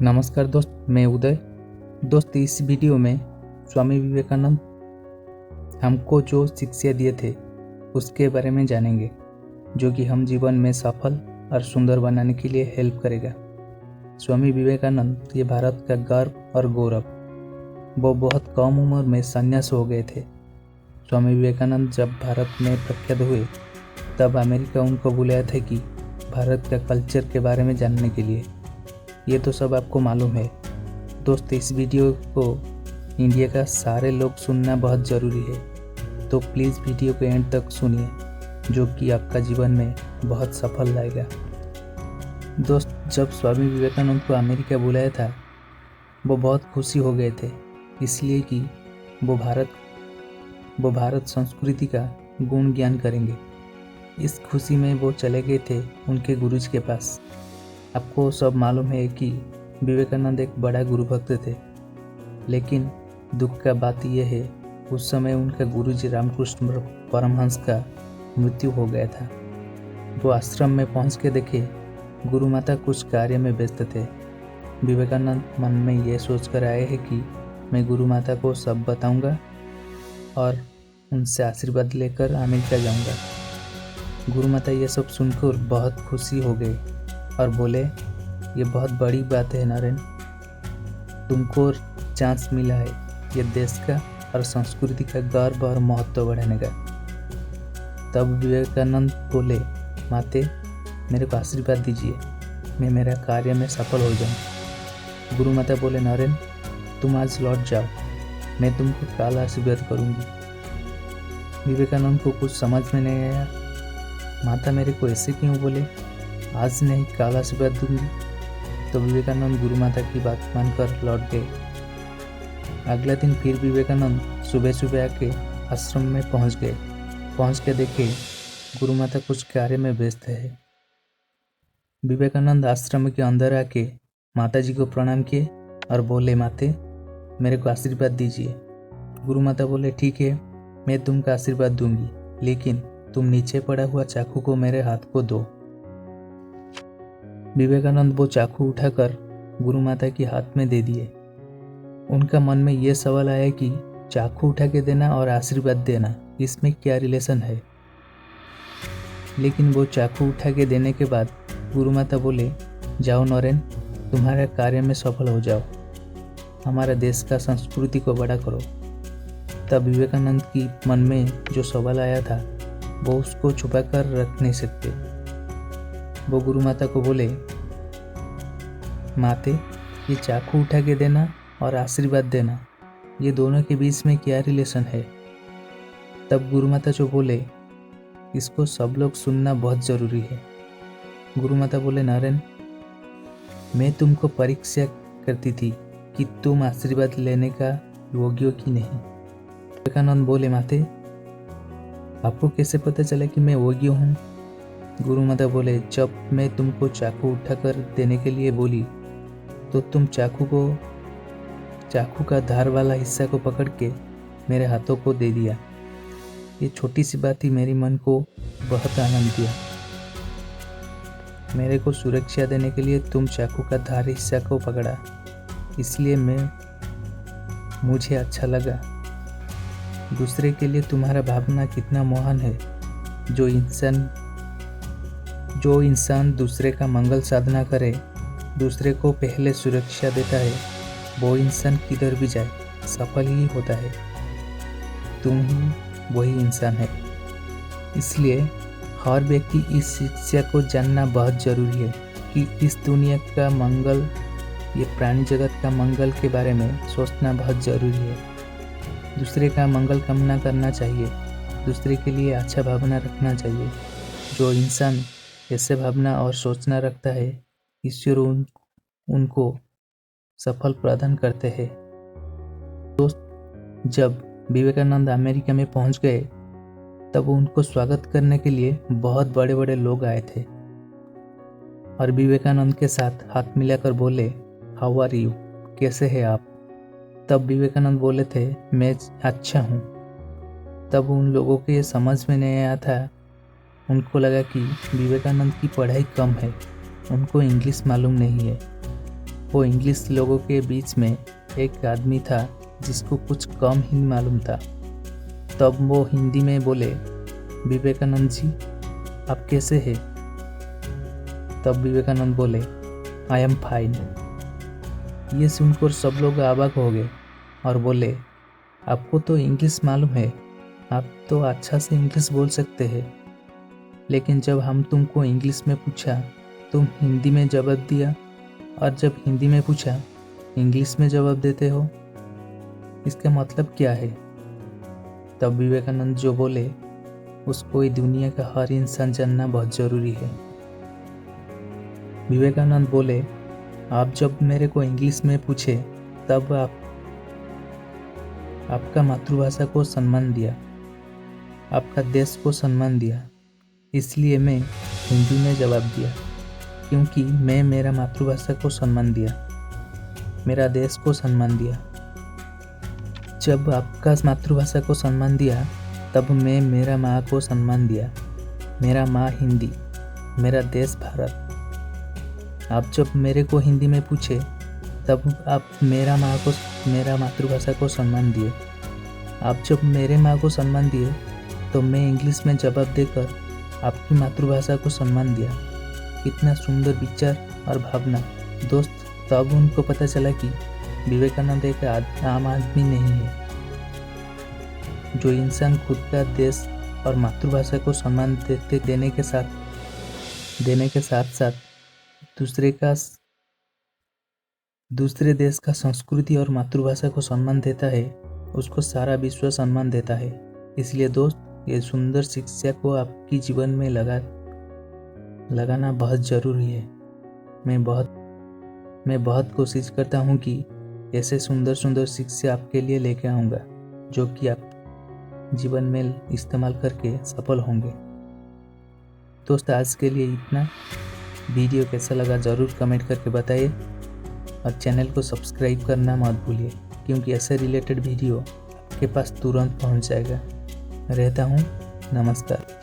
नमस्कार दोस्त, मैं उदय। दोस्त, इस वीडियो में स्वामी विवेकानंद हमको जो शिक्षा दिए थे उसके बारे में जानेंगे, जो कि हम जीवन में सफल और सुंदर बनाने के लिए हेल्प करेगा। स्वामी विवेकानंद ये भारत का गर्व और गौरव। वो बहुत कम उम्र में संन्यास हो गए थे। स्वामी विवेकानंद जब भारत में प्रख्यात हुए तब अमेरिका उनको बुलाया था कि भारत का कल्चर के बारे में जानने के लिए। ये तो सब आपको मालूम है। दोस्त, इस वीडियो को इंडिया का सारे लोग सुनना बहुत ज़रूरी है, तो प्लीज़ वीडियो को एंड तक सुनिए, जो कि आपका जीवन में बहुत सफल लाएगा। दोस्त, जब स्वामी विवेकानंद को अमेरिका बुलाया था वो बहुत खुशी हो गए थे, इसलिए कि वो भारत संस्कृति का गुण ज्ञान करेंगे। इस खुशी में वो चले गए थे उनके गुरुजी के पास। आपको सब मालूम है कि विवेकानंद एक बड़ा गुरु भक्त थे, लेकिन दुख का बात यह है उस समय उनका गुरुजी रामकृष्ण परमहंस का मृत्यु हो गया था। वो आश्रम में पहुंच के देखे गुरु माता कुछ कार्य में व्यस्त थे। विवेकानंद मन में यह सोचकर आए हैं कि मैं गुरु माता को सब बताऊंगा और उनसे आशीर्वाद लेकर अमेरिका जाऊंगा। गुरु माता ये सब सुनकर बहुत खुशी हो गए और बोले, ये बहुत बड़ी बात है नरेन, तुमको चांस मिला है ये देश का और संस्कृति का गर्व और महत्व बढ़ाने का। तब विवेकानंद बोले, माते मेरे को आशीर्वाद दीजिए, मैं मेरा कार्य में सफल हो जाऊं। गुरु माता बोले, नरेन तुम आज लौट जाओ, मैं तुमको कल आशीर्वाद करूंगी। विवेकानंद को कुछ समझ में नहीं आया। माता मेरे को ऐसे क्यों बोले, आज नहीं कल आशीर्वाद दूंगी। तो विवेकानंद गुरु माता की बात मानकर लौट गए। अगला दिन फिर विवेकानंद सुबह सुबह आके आश्रम में पहुंच गए। पहुंच के देखे गुरु माता कुछ कार्य में व्यस्त है। विवेकानंद आश्रम के अंदर आके माता जी को प्रणाम किए और बोले, माते मेरे को आशीर्वाद दीजिए। गुरु माता बोले, ठीक है मैं तुमको आशीर्वाद दूंगी, लेकिन तुम नीचे पड़ा हुआ चाकू को मेरे हाथ को दो। विवेकानंद वो चाकू उठाकर गुरु माता के हाथ में दे दिए। उनका मन में ये सवाल आया कि चाकू उठा के देना और आशीर्वाद देना, इसमें क्या रिलेशन है। लेकिन वो चाकू उठा के देने के बाद गुरु माता बोले, जाओ नरेन, तुम्हारे कार्य में सफल हो जाओ, हमारे देश का संस्कृति को बड़ा करो। तब विवेकानंद की मन में जो सवाल आया था वो उसको छुपा कर रख नहीं सकते। वो गुरु माता को बोले, माते ये चाकू उठा के देना और आशीर्वाद देना, ये दोनों के बीच में क्या रिलेशन है। तब गुरु माता जो बोले, इसको सब लोग सुनना बहुत ज़रूरी है। गुरु माता बोले, नरेन मैं तुमको परीक्षा करती थी कि तुम आशीर्वाद लेने का योग्य हो कि नहीं। विवेकानंद बोले, माते आपको कैसे पता चला कि मैं योग्य हूँ। गुरु माता बोले, जब मैं तुमको चाकू उठाकर देने के लिए बोली तो तुम चाकू का धार वाला हिस्सा को पकड़ के मेरे हाथों को दे दिया। ये छोटी सी बात ही मेरे मन को बहुत आनंद दिया। मेरे को सुरक्षा देने के लिए तुम चाकू का धार हिस्सा को पकड़ा, इसलिए मुझे अच्छा लगा। दूसरे के लिए तुम्हारा भावना कितना महान है। जो इंसान दूसरे का मंगल साधना करे, दूसरे को पहले सुरक्षा देता है, वो इंसान किधर भी जाए सफल ही होता है। तुम ही वही इंसान है। इसलिए हर व्यक्ति इस शिक्षा को जानना बहुत ज़रूरी है कि इस दुनिया का मंगल, ये प्राणी जगत का मंगल के बारे में सोचना बहुत ज़रूरी है। दूसरे का मंगल कामना करना चाहिए, दूसरे के लिए अच्छा भावना रखना चाहिए। जो इंसान ऐसे भावना और सोचना रखता है, ईश्वर उनको सफल प्रदान करते हैं। दोस्त, जब विवेकानंद अमेरिका में पहुंच गए तब उनको स्वागत करने के लिए बहुत बड़े बड़े लोग आए थे और विवेकानंद के साथ हाथ मिलाकर बोले, हाउ आर यू, कैसे हैं आप। तब विवेकानंद बोले थे, मैं अच्छा हूँ। तब उन लोगों को ये समझ में नहीं आया था। उनको लगा कि विवेकानंद की पढ़ाई कम है, उनको इंग्लिश मालूम नहीं है। वो इंग्लिश लोगों के बीच में एक आदमी था जिसको कुछ कम हिंदी मालूम था। तब वो हिंदी में बोले, विवेकानंद जी आप कैसे हैं? तब विवेकानंद बोले, आई एम फाइन। ये सुनकर सब लोग अवाक हो गए और बोले, आपको तो इंग्लिश मालूम है, आप तो अच्छा से इंग्लिश बोल सकते हैं, लेकिन जब हम तुमको इंग्लिश में पूछा तुम हिंदी में जवाब दिया, और जब हिंदी में पूछा इंग्लिश में जवाब देते हो, इसका मतलब क्या है? तब विवेकानंद जो बोले, उसको इस दुनिया का हर इंसान जानना बहुत ज़रूरी है। विवेकानंद बोले, आप जब मेरे को इंग्लिश में पूछे तब आपका मातृभाषा को सम्मान दिया, आपका देश को सम्मान दिया, इसलिए मैं हिंदी में जवाब दिया, क्योंकि मैं मेरा मातृभाषा को सम्मान दिया, मेरा देश को सम्मान दिया। जब आपका मातृभाषा को सम्मान दिया तब मैं मेरा माँ को सम्मान दिया, मेरा माँ हिंदी, मेरा देश भारत। आप जब मेरे को हिंदी में पूछे तब आप मेरा मातृभाषा को सम्मान दिए। आप जब मेरे माँ को सम्मान दिए तो मैं इंग्लिश में जवाब देकर आपकी मातृभाषा को सम्मान दिया। कितना सुंदर विचार और भावना। दोस्त, तब उनको पता चला कि विवेकानंद एक आम आदमी नहीं है। जो इंसान खुद का देश और मातृभाषा को सम्मान देने के साथ साथ दूसरे देश का संस्कृति और मातृभाषा को सम्मान देता है, उसको सारा विश्व सम्मान देता है। इसलिए दोस्त, ये सुंदर शिक्षा को आपकी जीवन में लगाना बहुत ज़रूरी है। मैं बहुत कोशिश करता हूँ कि ऐसे सुंदर सुंदर शिक्षा आपके लिए लेके आऊँगा, जो कि आप जीवन में इस्तेमाल करके सफल होंगे। दोस्त, आज के लिए इतना। वीडियो कैसा लगा ज़रूर कमेंट करके बताइए, और चैनल को सब्सक्राइब करना मत भूलिए, क्योंकि ऐसे रिलेटेड वीडियो आपके पास तुरंत पहुंच जाएगा। रहता हूँ, नमस्कार।